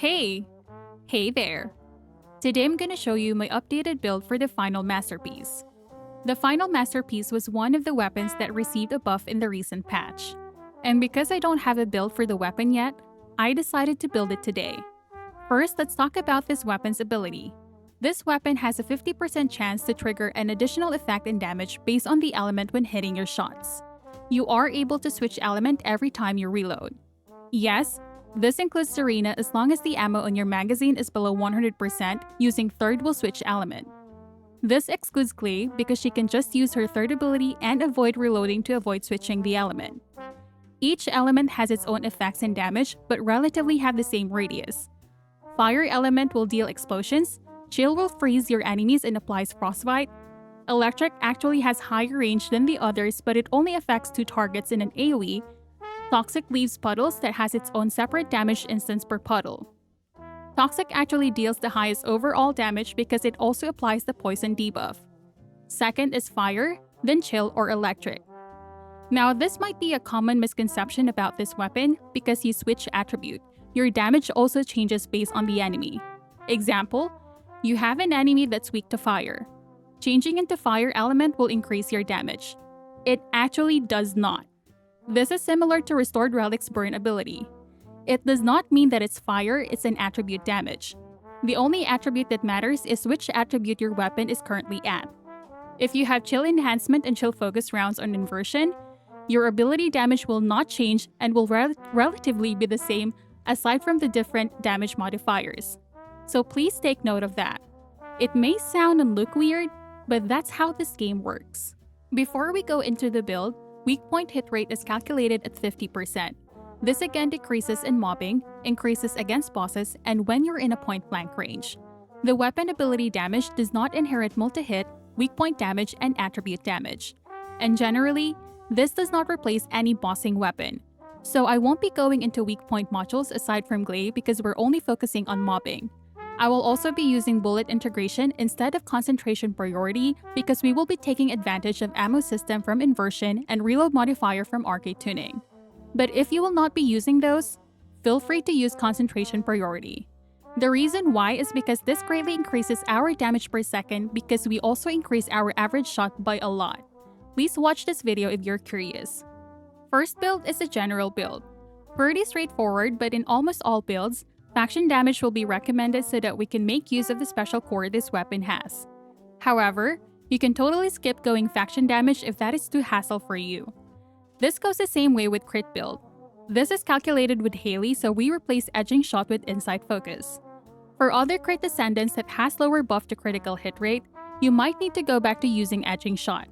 Hey! Hey there! Today I'm gonna show you my updated build for the final masterpiece. The final masterpiece was one of the weapons that received a buff in the recent patch. And because I don't have a build for the weapon yet, I decided to build it today. First, let's talk about this weapon's ability. This weapon has a 50% chance to trigger an additional effect and damage based on the element when hitting your shots. You are able to switch element every time you reload. Yes, this includes Serena as long as the ammo on your magazine is below 100%, using third will switch element. This excludes Gley because she can just use her third ability and avoid reloading to avoid switching the element. Each element has its own effects and damage, but relatively have the same radius. Fire element will deal explosions, chill will freeze your enemies and applies frostbite. Electric actually has higher range than the others, but it only affects 2 targets in an AoE. Toxic leaves puddles that has its own separate damage instance per puddle. Toxic actually deals the highest overall damage because it also applies the poison debuff. Second is fire, then chill or electric. Now this might be a common misconception about this weapon because you switch attribute. Your damage also changes based on the enemy. Example, you have an enemy that's weak to fire. Changing into fire element will increase your damage. It actually does not. This is similar to Restored Relic's burn ability. It does not mean that it's fire, it's an attribute damage. The only attribute that matters is which attribute your weapon is currently at. If you have chill enhancement and chill focus rounds on inversion, your ability damage will not change and will relatively be the same aside from the different damage modifiers. So please take note of that. It may sound and look weird, but that's how this game works. Before we go into the build, weak point hit rate is calculated at 50%. This again decreases in mobbing, increases against bosses, and when you're in a point-blank range. The weapon ability damage does not inherit multi-hit, weak point damage, and attribute damage. And generally, this does not replace any bossing weapon. So I won't be going into weak point modules aside from Gley because we're only focusing on mobbing. I will also be using bullet integration instead of concentration priority because we will be taking advantage of ammo system from inversion and reload modifier from arcade tuning. But if you will not be using those, feel free to use concentration priority. The reason why is because this greatly increases our damage per second because we also increase our average shot by a lot. Please watch this video if you're curious. First build is a general build. Pretty straightforward, but in almost all builds, faction damage will be recommended so that we can make use of the special core this weapon has. However, you can totally skip going faction damage if that is too hassle for you. This goes the same way with crit build. This is calculated with Hailey, so we replace edging shot with inside focus. For other crit descendants that has lower buff to critical hit rate, you might need to go back to using edging shot.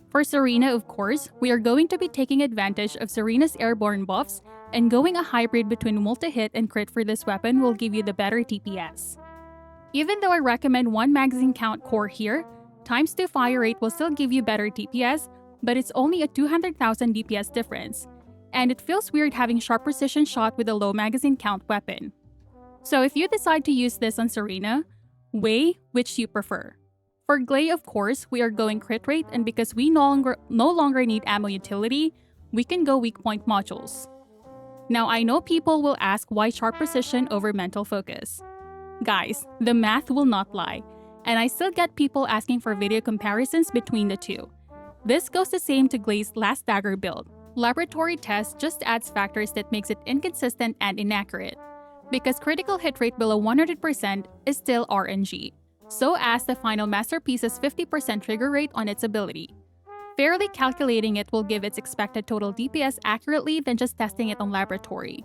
For Serena, of course, we are going to be taking advantage of Serena's airborne buffs, and going a hybrid between multi-hit and crit for this weapon will give you the better DPS. Even though I recommend 1 magazine count core here, ×2 fire rate will still give you better DPS, but it's only a 200,000 DPS difference, and it feels weird having sharp precision shot with a low magazine count weapon. So if you decide to use this on Serena, weigh which you prefer. For Gley, of course, we are going crit rate, and because we no longer need ammo utility, we can go weak point modules. Now I know people will ask why sharp precision over mental focus. Guys, the math will not lie, and I still get people asking for video comparisons between the two. This goes the same to Gley's last dagger build. Laboratory test just adds factors that makes it inconsistent and inaccurate, because critical hit rate below 100% is still RNG. So as the final masterpiece's 50% trigger rate on its ability. Fairly calculating it will give its expected total DPS accurately than just testing it on laboratory.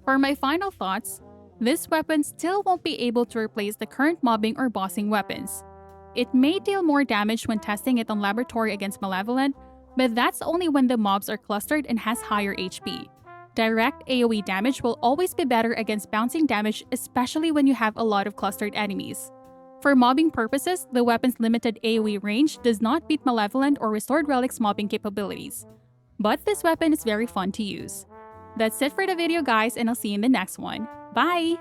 For my final thoughts, this weapon still won't be able to replace the current mobbing or bossing weapons. It may deal more damage when testing it on laboratory against Malevolent, but that's only when the mobs are clustered and has higher HP. Direct AoE damage will always be better against bouncing damage, especially when you have a lot of clustered enemies. For mobbing purposes, the weapon's limited AoE range does not beat Malevolent or Restored Relic's mobbing capabilities. But this weapon is very fun to use. That's it for the video, guys, and I'll see you in the next one. Bye!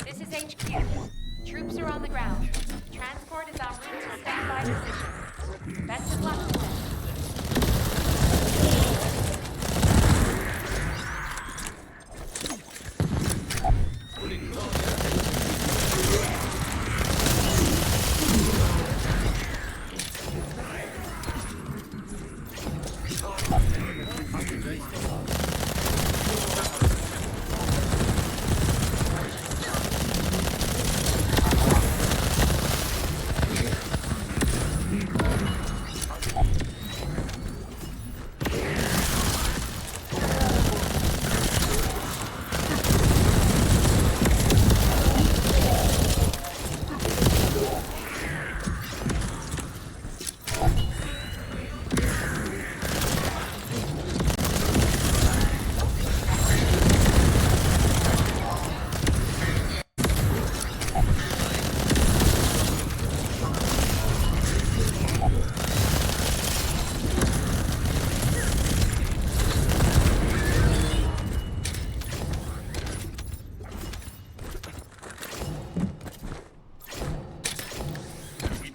This is HQ. Troops are on the ground. Transport is en route to standby position. Best of luck to them.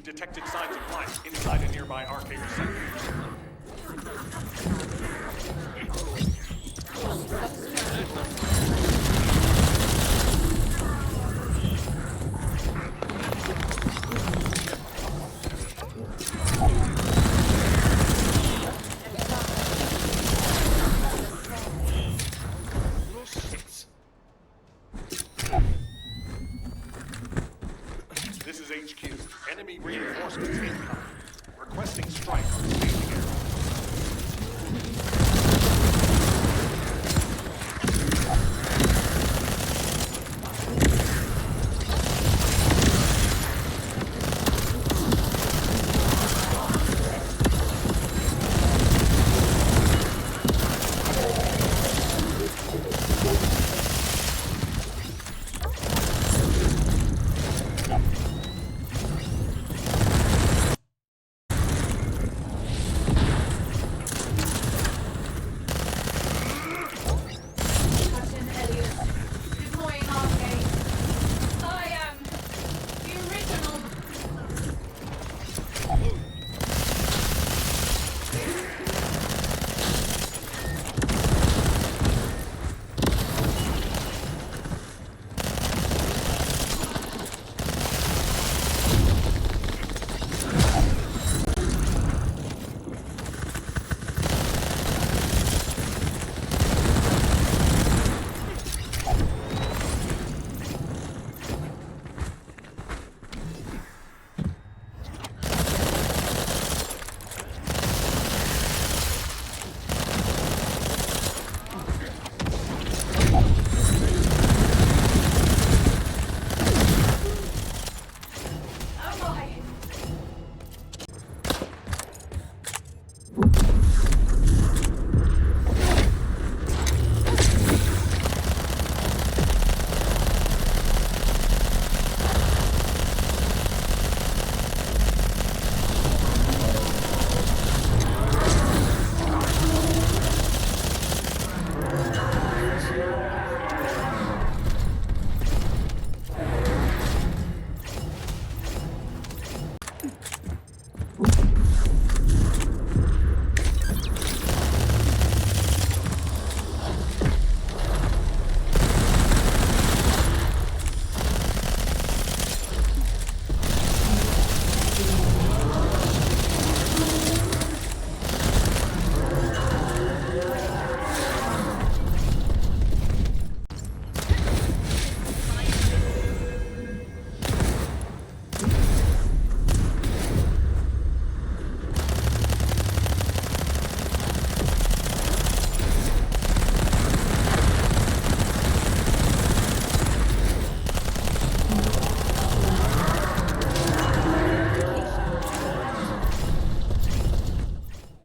Detected signs of life inside a nearby arcade center. This is HQ. Enemy reinforcements incoming.